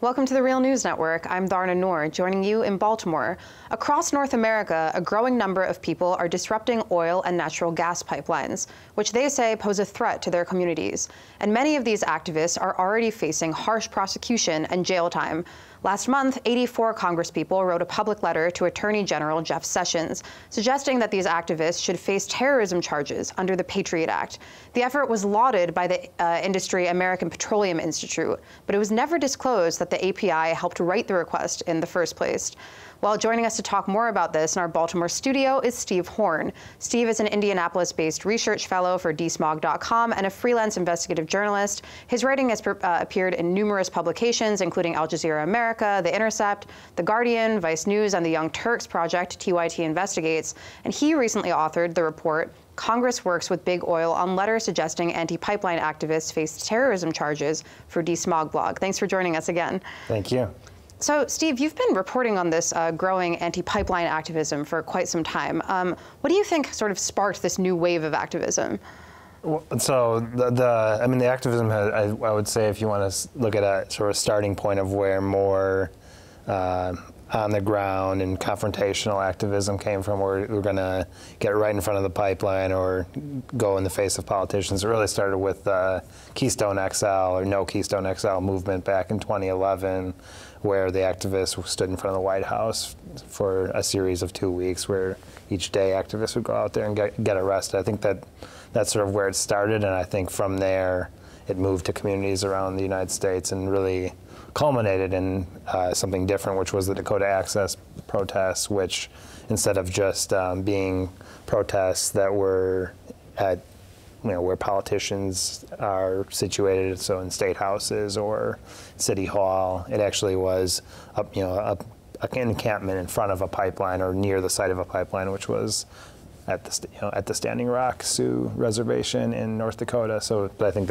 Welcome to the Real News Network. I'm Dharna Noor, joining you in Baltimore. Across North America, a growing number of people are disrupting oil and natural gas pipelines, which they say pose a threat to their communities. And many of these activists are already facing harsh prosecution and jail time. Last month, 84 congresspeople wrote a public letter to Attorney General Jeff Sessions, suggesting that these activists should face terrorism charges under the Patriot Act. The effort was lauded by the industry American Petroleum Institute, but it was never disclosed that the API helped write the request in the first place. Well, joining us to talk more about this in our Baltimore studio is Steve Horn. Steve is an Indianapolis-based research fellow for DeSmog.com and a freelance investigative journalist. His writing has appeared in numerous publications, including Al Jazeera America, The Intercept, The Guardian, Vice News, and the Young Turks Project, TYT Investigates. And he recently authored the report, Congress Works with Big Oil, on letters suggesting anti-pipeline activists face terrorism charges for DeSmog blog. Thanks for joining us again. Thank you. So, Steve, you've been reporting on this growing anti-pipeline activism for quite some time. What do you think sort of sparked this new wave of activism? Well, so the activism has, I would say, if you want to look at a sort of starting point of where more on the ground and confrontational activism came from, where we're going to get right in front of the pipeline or go in the face of politicians. It really started with Keystone XL or No Keystone XL movement back in 2011, where the activists stood in front of the White House for a series of 2 weeks, where each day activists would go out there and get arrested. I think that's sort of where it started, and I think from there it moved to communities around the United States and really culminated in something different, which was the Dakota Access protests, which instead of just being protests that were at where politicians are situated, so in state houses or city hall, it actually was an encampment in front of a pipeline or near the site of a pipeline, which was at the Standing Rock Sioux Reservation in North Dakota. So I think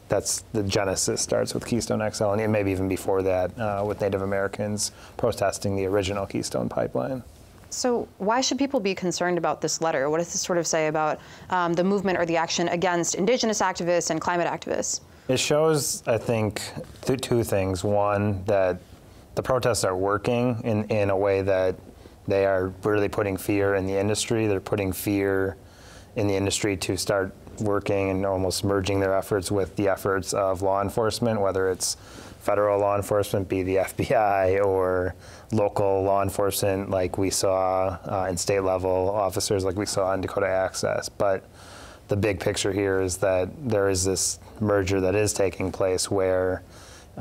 that's the genesis starts with Keystone XL, and maybe even before that with Native Americans protesting the original Keystone pipeline. So why should people be concerned about this letter? What does this sort of say about the movement or the action against indigenous activists and climate activists? It shows, I think, two things. One, that the protests are working in a way that they are really putting fear in the industry. They're putting fear in the industry to start working and almost merging their efforts with the efforts of law enforcement, whether it's federal law enforcement, be the FBI, or local law enforcement like we saw and state level officers like we saw in Dakota Access. But the big picture here is that there is this merger that is taking place where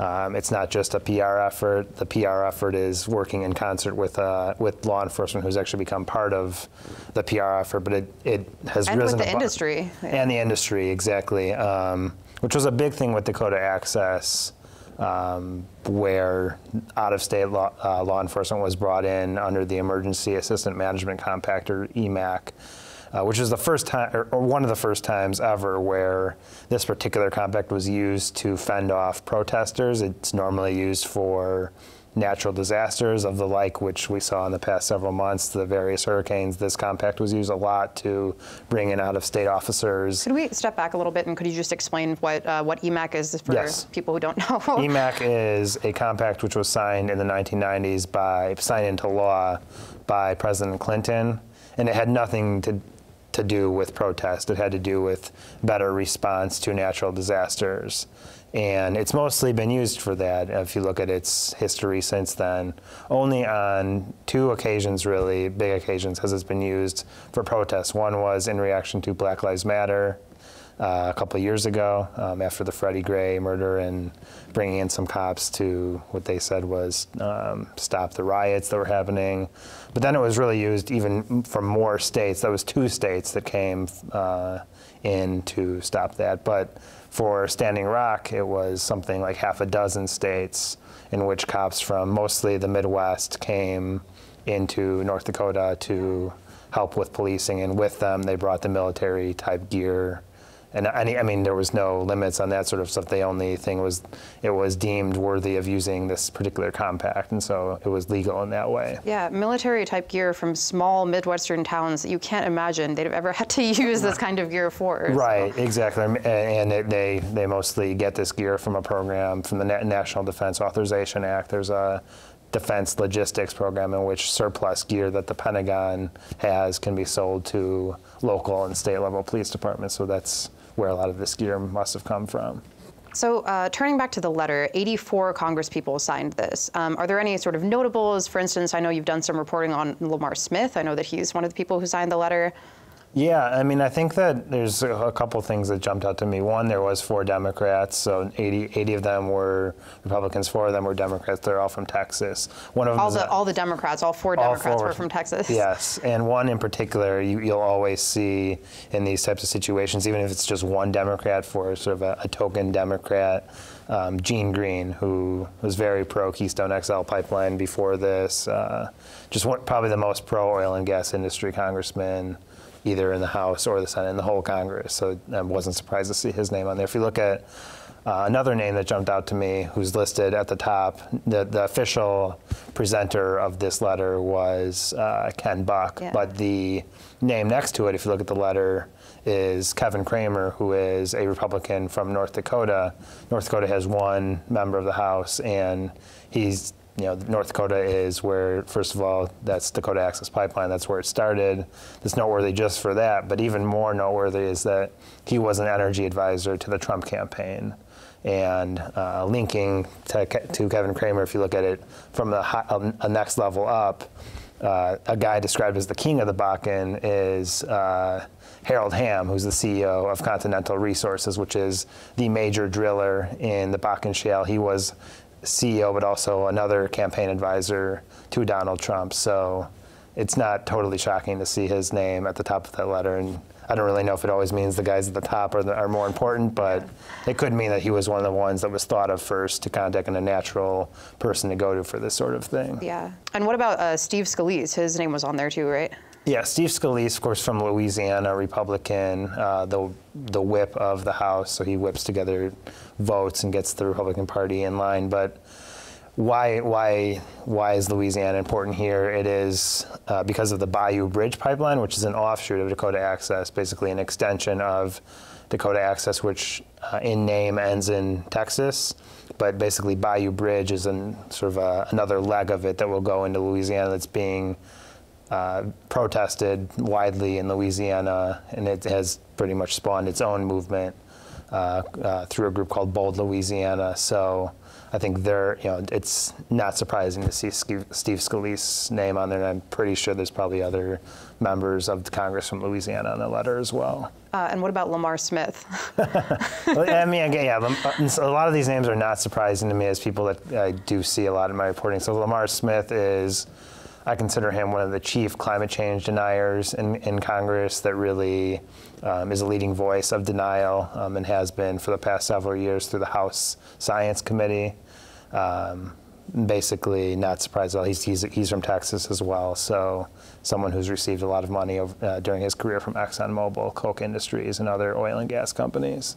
it's not just a PR effort. The PR effort is working in concert with law enforcement, who's actually become part of the PR effort. But it has and risen with the industry. And the industry, exactly, which was a big thing with Dakota Access, where out-of-state law enforcement was brought in under the Emergency Assistant Management Compact, or EMAC, which is the first time, or one of the first times ever, where this particular compact was used to fend off protesters. It's normally used for natural disasters of the like which we saw in the past several months, the various hurricanes. This compact was used a lot to bring in out-of-state officers. Could we step back a little bit, and could you just explain what EMAC is for people who don't know? EMAC is a compact which was signed in the 1990s signed into law by President Clinton, and it had nothing to do with protest. It had to do with better response to natural disasters. And it's mostly been used for that. If you look at its history since then, only on 2 occasions, really, big occasions, has it been used for protests. One was in reaction to Black Lives Matter a couple of years ago after the Freddie Gray murder, and bringing in some cops to what they said was stop the riots that were happening. But then it was really used even from more states. That was 2 states that came in to stop that. But for Standing Rock, it was something like half a dozen states in which cops from mostly the Midwest came into North Dakota to help with policing, and with them they brought the military type gear And I mean, there was no limits on that sort of stuff. The only thing was it was deemed worthy of using this particular compact, and so it was legal in that way. Yeah, military-type gear from small Midwestern towns that you can't imagine they'd have ever had to use this kind of gear for. Right, so. exactly. And they mostly get this gear from a program from the National Defense Authorization Act. There's a defense logistics program in which surplus gear that the Pentagon has can be sold to local and state level police departments. So that's where a lot of this gear must have come from. So turning back to the letter, 84 Congress people signed this. Are there any sort of notables? For instance, I know you've done some reporting on Lamar Smith. I know that he's one of the people who signed the letter. Yeah, I mean, I think that there's a couple things that jumped out to me. One, there was 4 Democrats, so 80 of them were Republicans, 4 of them were Democrats. They're all from Texas. One of them all the Democrats, all 4 Democrats were from Texas. Yes, and one in particular you'll always see in these types of situations, even if it's just one Democrat for sort of a token Democrat, Gene Green, who was very pro-Keystone XL pipeline before this, probably the most pro-oil and gas industry congressman either in the House or the Senate, in the whole Congress. So I wasn't surprised to see his name on there. If you look at another name that jumped out to me, who's listed at the top, the official presenter of this letter was Ken Buck, yeah. But the name next to it, if you look at the letter, is Kevin Cramer, who is a Republican from North Dakota. North Dakota has 1 member of the House, and he's North Dakota is where, first of all, that's Dakota Access pipeline. That's where it started. It's noteworthy just for that, but even more noteworthy is that he was an energy advisor to the Trump campaign. And linking to Kevin Cramer, if you look at it from a next level up, a guy described as the king of the Bakken is Harold Hamm, who's the CEO of Continental Resources, which is the major driller in the Bakken Shale. He was CEO, but also another campaign advisor to Donald Trump. So it's not totally shocking to see his name at the top of that letter. And I don't really know if it always means the guys at the top are more important, but it could mean that he was one of the ones that was thought of first to contact and a natural person to go to for this sort of thing. Yeah. And what about Steve Scalise? His name was on there too, right? Yeah, Steve Scalise, of course, from Louisiana, Republican, the whip of the House, so he whips together votes and gets the Republican Party in line. But why is Louisiana important here? It is because of the Bayou Bridge pipeline, which is an offshoot of Dakota Access, basically an extension of Dakota Access, which in name ends in Texas. But basically, Bayou Bridge is another leg of it that will go into Louisiana that's being protested widely in Louisiana, and it has pretty much spawned its own movement through a group called Bold Louisiana. So I think it's not surprising to see Steve Scalise's name on there, and I'm pretty sure there's probably other members of the Congress from Louisiana on the letter as well. And what about Lamar Smith? I mean, again, yeah, a lot of these names are not surprising to me as people that I do see a lot in my reporting. So Lamar Smith I consider him one of the chief climate change deniers in Congress that really is a leading voice of denial and has been for the past several years through the House Science Committee. Basically, not surprised at all. He's from Texas as well, so someone who's received a lot of money during his career from ExxonMobil, Koch Industries, and other oil and gas companies.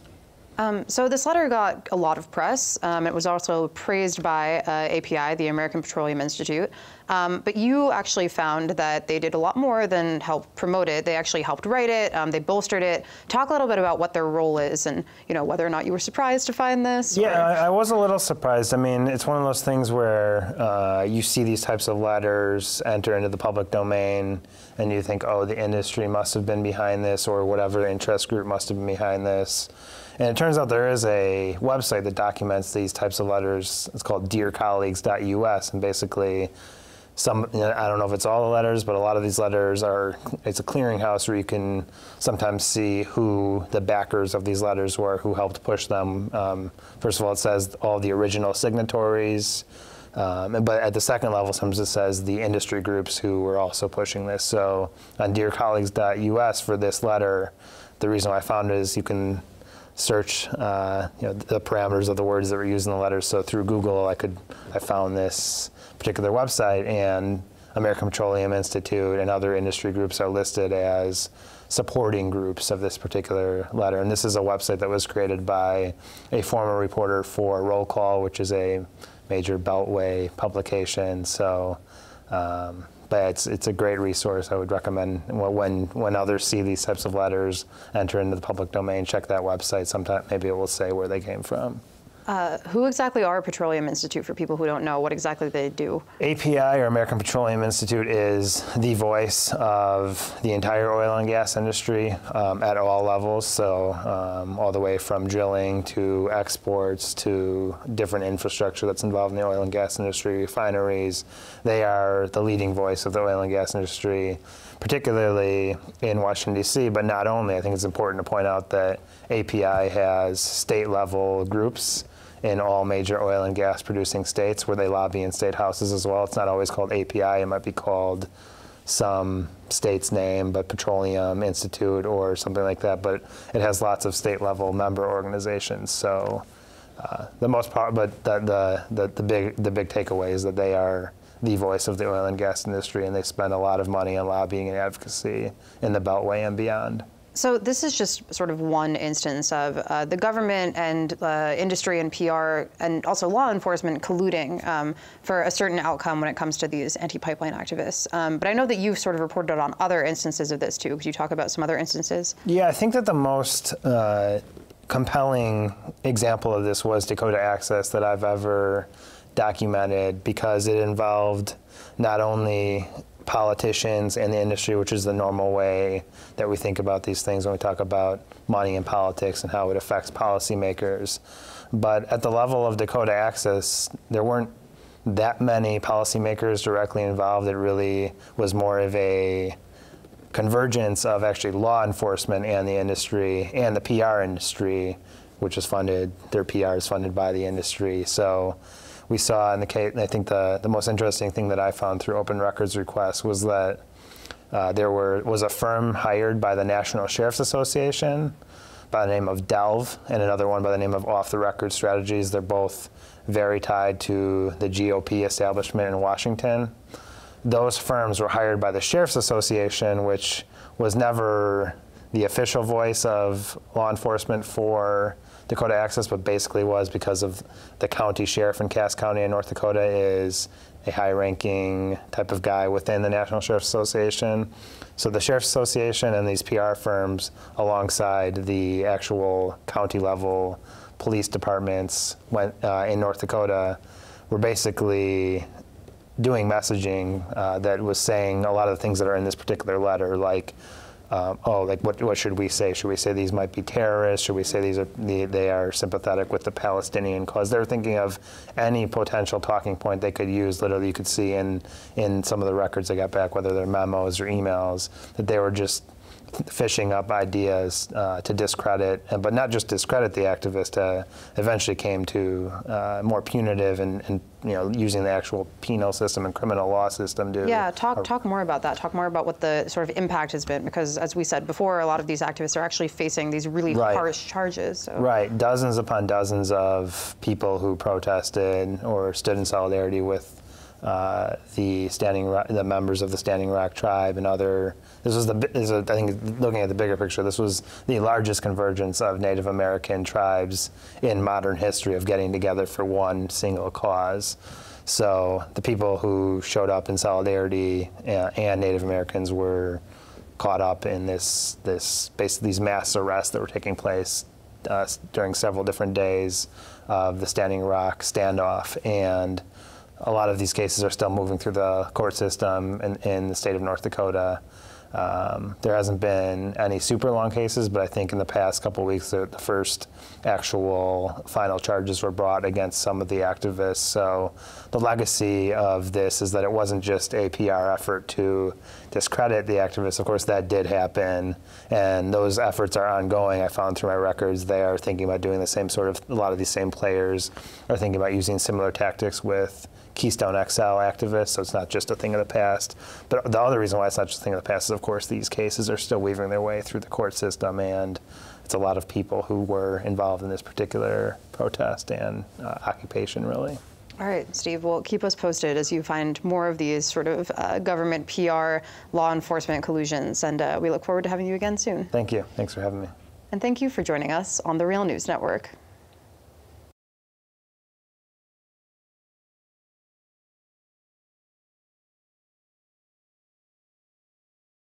So this letter got a lot of press. It was also praised by API, the American Petroleum Institute. But you actually found that they did a lot more than help promote it. They actually helped write it. They bolstered it. Talk a little bit about what their role is and whether or not you were surprised to find this. Yeah, I was a little surprised. I mean, it's one of those things where you see these types of letters enter into the public domain and you think, oh, the industry must have been behind this or whatever interest group must have been behind this. And it turns out there is a website that documents these types of letters. It's called dearcolleagues.us, and basically I don't know if it's all the letters, but a lot of these letters it's a clearinghouse where you can sometimes see who the backers of these letters were, who helped push them. First of all, it says all the original signatories, but at the second level, sometimes it says the industry groups who were also pushing this. So on dearcolleagues.us for this letter, the reason why I found it is you can search the parameters of the words that were used in the letters. So through Google, I found this particular website, and American Petroleum Institute and other industry groups are listed as supporting groups of this particular letter. And this is a website that was created by a former reporter for Roll Call, which is a major Beltway publication. So, but it's a great resource. I would recommend when others see these types of letters enter into the public domain, check that website. Sometime maybe it will say where they came from. Who exactly are Petroleum Institute for people who don't know what exactly they do? API, or American Petroleum Institute, is the voice of the entire oil and gas industry at all levels. So all the way from drilling to exports to different infrastructure that's involved in the oil and gas industry, refineries. They are the leading voice of the oil and gas industry, particularly in Washington, D.C., but not only. I think it's important to point out that API has state-level groups in all major oil and gas producing states where they lobby in state houses as well. It's not always called API. It might be called some state's name, but Petroleum Institute or something like that. But it has lots of state-level member organizations. So the most part, but the big takeaway is that they are the voice of the oil and gas industry, and they spend a lot of money on lobbying and advocacy in the Beltway and beyond. So this is just sort of one instance of the government and industry and PR and also law enforcement colluding for a certain outcome when it comes to these anti-pipeline activists. But I know that you've sort of reported on other instances of this too. Could you talk about some other instances? Yeah, I think that the most compelling example of this was Dakota Access that I've ever documented, because it involved not only politicians and the industry, which is the normal way that we think about these things when we talk about money in politics and how it affects policymakers. But at the level of Dakota Access, there weren't that many policymakers directly involved. It really was more of a convergence of actually law enforcement and the industry and the PR industry, which is funded, their PR is funded by the industry. So we saw in the case, I think the most interesting thing that I found through open records requests was that there was a firm hired by the National Sheriff's Association by the name of Delve, and another one by the name of Off the Record Strategies. They're both very tied to the GOP establishment in Washington. Those firms were hired by the Sheriff's Association, which was never the official voice of law enforcement for Dakota Access, but basically was because of the county sheriff in Cass County in North Dakota is a high-ranking type of guy within the National Sheriff's Association. So the Sheriff's Association and these PR firms, alongside the actual county-level police departments in North Dakota, were basically doing messaging that was saying a lot of the things that are in this particular letter, like, what should we say? Should we say these might be terrorists? Should we say they are sympathetic with the Palestinian cause? They're thinking of any potential talking point they could use. Literally, you could see in some of the records they got back, whether they're memos or emails, that they were just fishing up ideas to discredit, but not just discredit the activist. Eventually came to more punitive and using the actual penal system and criminal law system to. Yeah, talk more about that. Talk more about what the sort of impact has been, because as we said before, a lot of these activists are actually facing these really harsh charges. So. Right, dozens upon dozens of people who protested or stood in solidarity with the members of the Standing Rock tribe and other. I think, looking at the bigger picture, this was the largest convergence of Native American tribes in modern history of getting together for one single cause. So the people who showed up in solidarity and Native Americans were caught up in these mass arrests that were taking place during several different days of the Standing Rock standoff. And a lot of these cases are still moving through the court system in the state of North Dakota. There hasn't been any super long cases, but I think in the past couple of weeks, the first actual final charges were brought against some of the activists. So the legacy of this is that it wasn't just a PR effort to discredit the activists. Of course, that did happen, and those efforts are ongoing. I found through my records they are thinking about doing the same sort of, a lot of these same players are thinking about using similar tactics with Keystone XL activists, so it's not just a thing of the past. But the other reason why it's not just a thing of the past is, of course, these cases are still weaving their way through the court system, and it's a lot of people who were involved in this particular protest and occupation, really. All right, Steve, well, keep us posted as you find more of these sort of government PR, law enforcement collusions, and we look forward to having you again soon. Thank you. Thanks for having me. And thank you for joining us on the Real News Network.